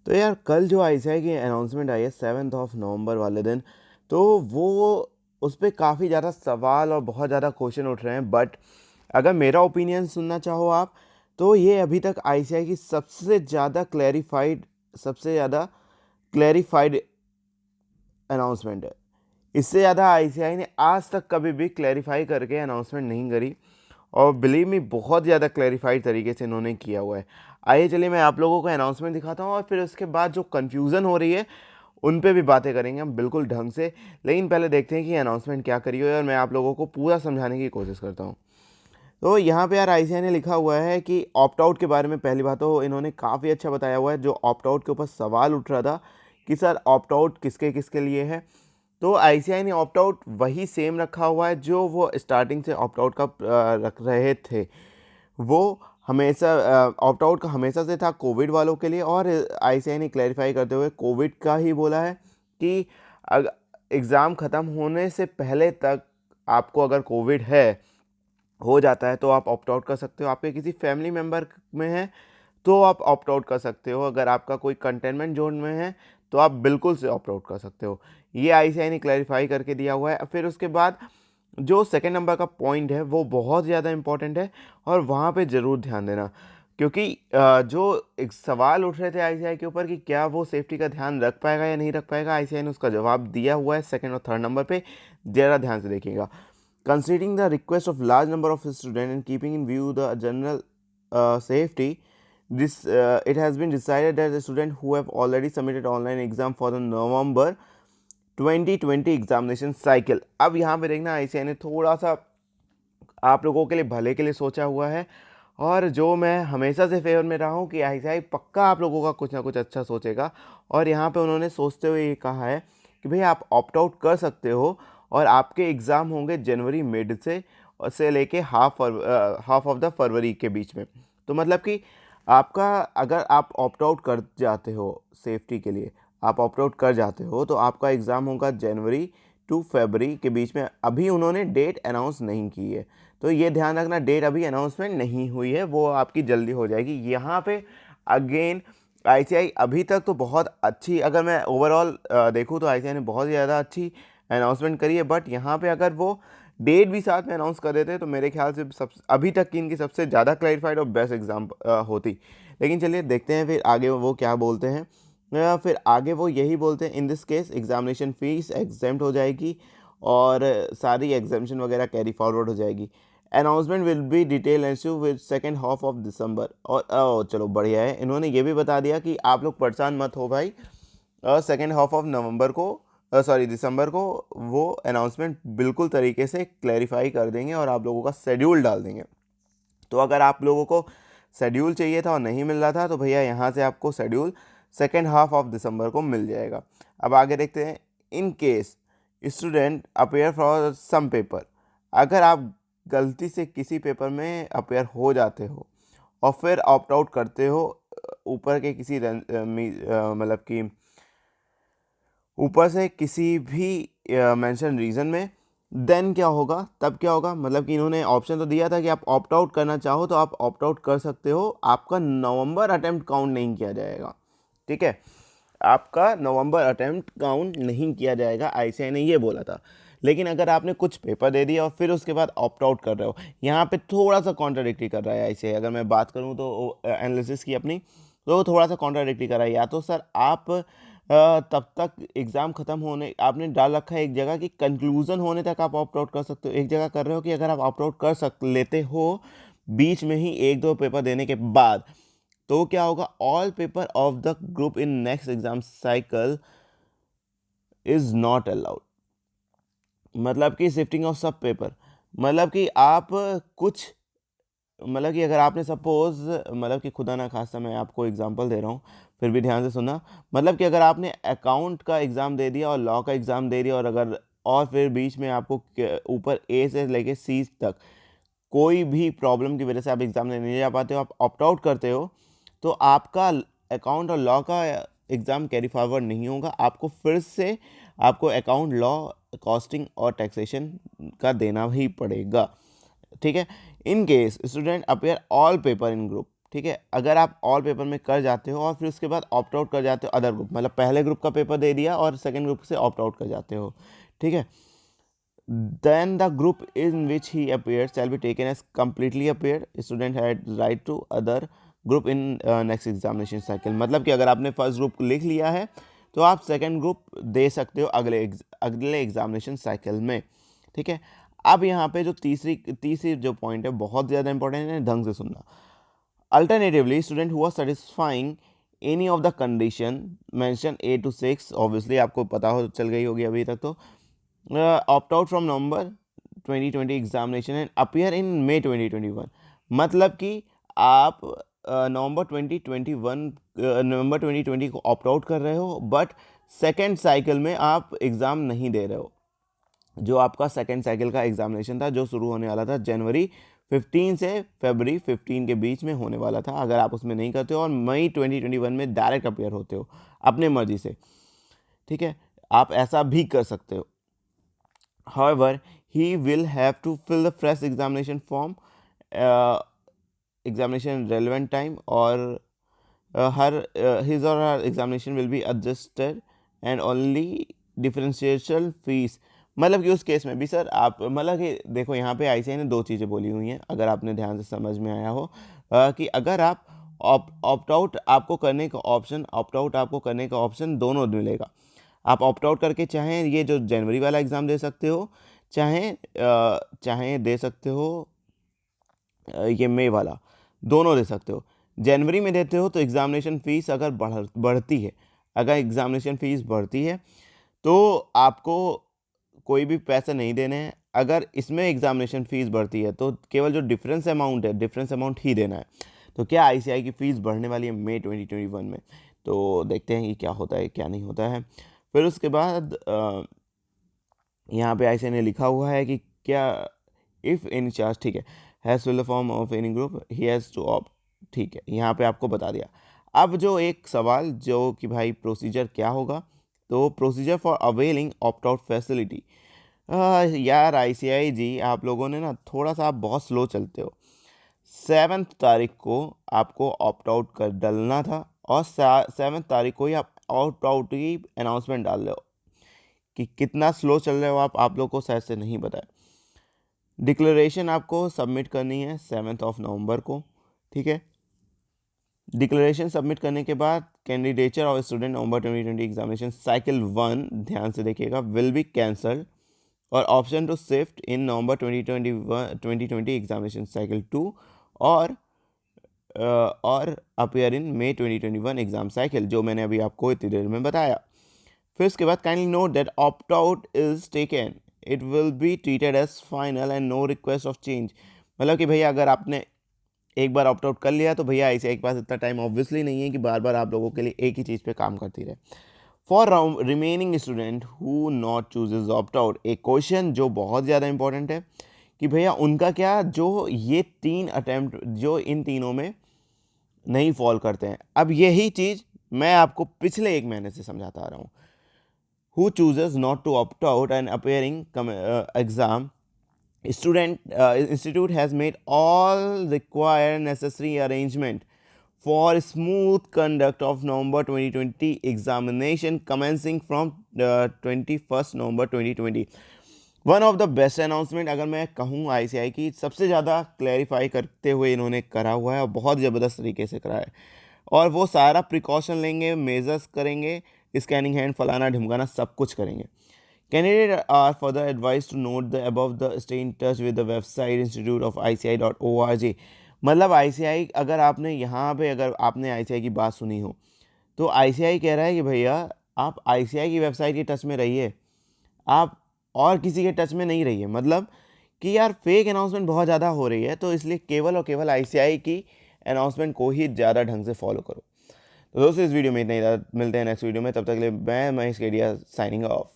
तो यार कल जो आईसीएआई की अनाउंसमेंट आई है 7 नवंबर वाले दिन, तो वो उस पर काफ़ी ज़्यादा सवाल और बहुत ज़्यादा क्वेश्चन उठ रहे हैं। बट अगर मेरा ओपिनियन सुनना चाहो आप, तो ये अभी तक आईसीएआई की सबसे ज़्यादा क्लैरिफाइड अनाउंसमेंट है। इससे ज़्यादा आईसीएआई ने आज तक कभी भी क्लैरिफाई करके अनाउंसमेंट नहीं करी, और बिलीव मी बहुत ज़्यादा क्लैरिफाइड तरीके से इन्होंने किया हुआ है। आइए चलिए मैं आप लोगों को अनाउंसमेंट दिखाता हूँ, और फिर उसके बाद जो कन्फ्यूज़न हो रही है उन पे भी बातें करेंगे हम बिल्कुल ढंग से। लेकिन पहले देखते हैं कि अनाउंसमेंट क्या करी हुई है, और मैं आप लोगों को पूरा समझाने की कोशिश करता हूँ। तो यहाँ पे यार आईसीएआई ने लिखा हुआ है कि ऑप्ट आउट के बारे में पहली बात तो इन्होंने काफ़ी अच्छा बताया हुआ है। जो ऑप्ट आउट के ऊपर सवाल उठ रहा था कि सर ऑप्ट आउट किसके किसके लिए है, तो आईसीआई ने ऑप्ट आउट वही सेम रखा हुआ है जो वो स्टार्टिंग से ऑप्ट आउट का रख रहे थे। वो हमेशा ऑप्ट आउट का हमेशा से था कोविड वालों के लिए, और आईसीआई ने क्लैरिफाई करते हुए कोविड का ही बोला है कि एग्ज़ाम ख़त्म होने से पहले तक आपको अगर कोविड हो जाता है तो आप ऑप्ट आउट कर सकते हो। आपके किसी फैमिली मेम्बर में है तो आप ऑप्ट आउट कर सकते हो। अगर आपका कोई कंटेनमेंट जोन में है तो आप बिल्कुल से ऑप्ट आउट कर सकते हो। ये आईसीआई ने क्लैरिफाई करके दिया हुआ है। फिर उसके बाद जो सेकंड नंबर का पॉइंट है वो बहुत ज़्यादा इंपॉर्टेंट है, और वहाँ पे ज़रूर ध्यान देना, क्योंकि जो एक सवाल उठ रहे थे आईसीआई के ऊपर कि क्या वो सेफ्टी का ध्यान रख पाएगा या नहीं रख पाएगा, आईसीआई ने उसका जवाब दिया हुआ है सेकंड और थर्ड नंबर पे। ज़रा ध्यान से देखिएगा। Considering the request of large number of student and keeping in view the general safety, it has been decided that the students who have already submitted online exam for the November 2020 examination cycle. अब यहाँ पे देखना ICI ने थोड़ा सा आप लोगों के लिए भले के लिए सोचा हुआ है, और जो मैं हमेशा से फेवर में रहा हूँ कि आईसीआई पक्का आप लोगों का कुछ ना कुछ अच्छा सोचेगा। और यहाँ पे उन्होंने सोचते हुए ये कहा है कि भाई आप ऑप्ट आउट कर सकते हो, और आपके एग्ज़ाम होंगे जनवरी मिड से लेके हाफ ऑफ द फरवरी के बीच में। तो मतलब कि आपका अगर आप ऑप्ट आउट कर जाते हो सेफ्टी के लिए, आप ऑप्ट आउट कर जाते हो तो आपका एग्ज़ाम होगा जनवरी टू फरवरी के बीच में। अभी उन्होंने डेट अनाउंस नहीं की है, तो ये ध्यान रखना डेट अभी अनाउंसमेंट नहीं हुई है, वो आपकी जल्दी हो जाएगी। यहाँ पे अगेन आईसीआई अभी तक तो बहुत अच्छी, अगर मैं ओवरऑल देखूँ तो आईसीआई ने बहुत ज़्यादा अच्छी अनाउंसमेंट करी है। बट यहाँ पे अगर वो डेट भी साथ में अनाउंस कर देते तो मेरे ख्याल से सब अभी तक की इनकी सबसे ज़्यादा क्लैरिफाइड और बेस्ट एग्जाम होती। लेकिन चलिए देखते हैं फिर आगे वो क्या बोलते हैं। फिर आगे वो यही बोलते हैं, in this case examination fees exempt हो जाएगी, और सारी एग्जामिनेशन वगैरह कैरी फॉरवर्ड हो जाएगी। Announcement will be detail issue with second half of दिसंबर। और चलो बढ़िया है, इन्होंने ये भी बता दिया कि आप लोग परेशान मत हो भाई, सेकेंड हाफ ऑफ नवंबर को दिसंबर को वो अनाउंसमेंट बिल्कुल तरीके से क्लैरिफाई कर देंगे और आप लोगों का शेड्यूल डाल देंगे। तो अगर आप लोगों को शेड्यूल चाहिए था और नहीं मिल रहा था तो भैया यहाँ से आपको schedule second half of December को मिल जाएगा। अब आगे देखते हैं, in case student appear for some paper, अगर आप गलती से किसी पेपर में अपेयर हो जाते हो और फिर ऑप्ट आउट करते हो ऊपर के किसी मतलब कि ऊपर से किसी भी मेंशन रीज़न में, देन क्या होगा, तब क्या होगा, मतलब कि इन्होंने ऑप्शन तो दिया था कि आप ऑप्ट आउट करना चाहो तो आप ऑप्ट आउट कर सकते हो, आपका नवंबर अटेम्प्ट काउंट नहीं किया जाएगा। ठीक है, आपका नवंबर अटेम्प्ट काउंट नहीं किया जाएगा, आईसीआई ने ये बोला था। लेकिन अगर आपने कुछ पेपर दे दिया और फिर उसके बाद ऑप्ट आउट कर रहे हो, यहाँ पे थोड़ा सा कॉन्ट्राडिक्टी कर रहा है आईसीआई। अगर मैं बात करूँ तो एनालिसिस की अपनी, तो थोड़ा सा कॉन्ट्राडिक्टी कर रहा है। या तो सर आप तब तक एग्ज़ाम ख़त्म होने आपने डाल रखा है एक जगह कि कंक्लूज़न होने तक आप ऑप्ट आउट कर सकते हो, एक जगह कर रहे हो कि अगर आप ऑप्ट आउट कर लेते हो बीच में ही एक दो पेपर देने के बाद, तो क्या होगा, all paper of the group in next exam cycle is not allowed. मतलब कि शिफ्टिंग ऑफ सब पेपर, मतलब कि आप कुछ, मतलब कि अगर आपने सपोज, मतलब कि खुदा ना खास्ता मैं आपको एग्जांपल दे रहा हूँ, फिर भी ध्यान से सुनना। मतलब कि अगर आपने अकाउंट का एग्ज़ाम दे दिया और लॉ का एग्ज़ाम दे दिया, और फिर बीच में आपको ऊपर ए से लेके सी तक कोई भी प्रॉब्लम की वजह से आप एग्ज़ाम देने नहीं जा पाते हो, आप ऑप्ट आउट करते हो, तो आपका अकाउंट और लॉ का एग्ज़ाम कैरी फॉरवर्ड नहीं होगा। आपको फिर से आपको अकाउंट, लॉ, कॉस्टिंग और टैक्सेशन का देना ही पड़ेगा। ठीक है, इन case student appear all paper in group, ठीक है। अगर आप ऑल पेपर में कर जाते हो और फिर उसके बाद ऑप्ट आउट कर जाते हो अदर ग्रुप, मतलब पहले ग्रुप का पेपर दे दिया और सेकेंड ग्रुप से ऑप्ट आउट कर जाते हो, ठीक है, then the group in which he appeared shall be taken as completely appeared. Student had right to other group in next examination cycle. मतलब कि अगर आपने फर्स्ट ग्रुप लिख लिया है तो आप सेकंड ग्रुप दे सकते हो अगले एग्जामिनेशन साइकिल में, ठीक है। अब यहाँ पे जो तीसरी जो पॉइंट है बहुत ज़्यादा इंपॉर्टेंट है, ढंग से सुनना। अल्टरनेटिवली स्टूडेंट हुआ satisfying any of the condition mention 8 to 6, obviously आपको पता हो चल गई होगी अभी तक, तो opt out from November 2020 examination and appear in May 2021। मतलब कि आप नवंबर 2020 को ऑप्ट आउट कर रहे हो, बट सेकेंड साइकिल में आप एग्ज़ाम नहीं दे रहे हो। जो आपका सेकेंड साइकिल का एग्जामिनेशन था जो शुरू होने वाला था जनवरी 15 से फरवरी 15 के बीच में होने वाला था, अगर आप उसमें नहीं करते हो और मई 2021 में डायरेक्ट अपीयर होते हो अपने मर्जी से, ठीक है, आप ऐसा भी कर सकते हो। However, he will have to fill the fresh examination form, examination relevant time, or his or her examination will be adjusted and only differential fees। मतलब कि उस केस में भी सर आप मतलब कि देखो यहाँ पे आईसीआई ने दो चीज़ें बोली हुई हैं, अगर आपने ध्यान से समझ में आया हो, कि अगर आप ऑप्ट आउट आपको करने का ऑप्शन दोनों मिलेगा। आप ऑप्ट आउट करके चाहें ये जो जनवरी वाला एग्ज़ाम दे सकते हो, चाहें दे सकते हो ये मई वाला, दोनों दे सकते हो। जनवरी में देते हो तो एग्ज़ामिनेशन फ़ीस अगर बढ़ती है, अगर एग्ज़ामिनेशन फ़ीस बढ़ती है तो आपको कोई भी पैसे नहीं देने हैं। अगर इसमें एग्ज़ामिनेशन फ़ीस बढ़ती है तो केवल जो डिफरेंस अमाउंट ही देना है। तो क्या आईसीआई की फ़ीस बढ़ने वाली है मई 2021 में, तो देखते हैं कि क्या होता है क्या नहीं होता है। फिर उसके बाद यहाँ पे आईसीआई ने लिखा हुआ है कि क्या इफ़ एनी चार्ज, ठीक है, has fill the form of any group he has to opt, ठीक है, यहाँ पे आपको बता दिया। अब जो एक सवाल जो कि भाई प्रोसीजर क्या होगा, तो procedure for availing opt out facility. यार आईसीआई जी आप लोगों ने ना थोड़ा सा आप बहुत स्लो चलते हो। 7 तारीख को आपको ऑप्ट आउट कर डालना था और 7 तारीख को ही आप ऑप्ट आउट की अनाउंसमेंट डाल रहे हो। कि कितना स्लो चल रहे हो आप लोग को शायद से नहीं पता है। डिक्लेरेशन आपको सबमिट करनी है 7 नवंबर को, ठीक है। डिक्लेरेशन सबमिट करने के बाद candidature of student November 2020 examination cycle 1, ध्यान से देखिएगा, विल बी कैंसल्ड और option to shift in November 2020 examination cycle 2 और appear in May 2021 exam cycle, जो मैंने अभी आपको इतनी देर में बताया। फिर उसके बाद kindly note that opt out is taken, it will be treated as final and no request of change. मतलब कि भैया अगर आपने एक बार ऑप्ट आउट कर लिया तो भैया आईसीआई के पास इतना टाइम ऑब्वियसली नहीं है कि बार बार आप लोगों के लिए एक ही चीज़ पे काम करती रहे। For remaining student who not chooses opt out, एक क्वेश्चन जो बहुत ज़्यादा इंपॉर्टेंट है कि भैया उनका क्या, जो ये 3 अटैम्प्ट जो इन तीनों में नहीं फॉल करते हैं। अब यही चीज़ मैं आपको पिछले 1 महीने से समझाता आ रहा हूँ। who chooses not to opt out and appearing exam, institute has made all required necessary arrangement for smooth conduct of November 2020 examination commencing from 21st November 2020। One of the best announcement अगर मैं कहूँ ICI की, सबसे ज़्यादा clarify करते हुए इन्होंने करा हुआ है और बहुत ज़बरदस्त तरीके से करा है। और वो सारा प्रिकॉशन लेंगे, मेजर्स करेंगे, स्कैनिंग हैंड फलाना ढिमकाना सब कुछ करेंगे। Candidate are further advise to note the above the stay in touch with the website institute of ICI.org। मतलब आईसीआई अगर आपने यहाँ पे अगर आपने आईसीआई की बात सुनी हो तो आईसीआई कह रहा है कि भैया आप आईसीआई की वेबसाइट के टच में रहिए, आप और किसी के टच में नहीं रहिए। मतलब कि यार फेक अनाउंसमेंट बहुत ज़्यादा हो रही है, तो इसलिए केवल और केवल आईसीआई की अनाउंसमेंट को ही ज़्यादा ढंग से फॉलो करो। तो दोस्तों इस वीडियो में इतना ही, मिलते हैं नेक्स्ट वीडियो में, तब तक के लिए मैं महेश केडिया साइनिंग ऑफ।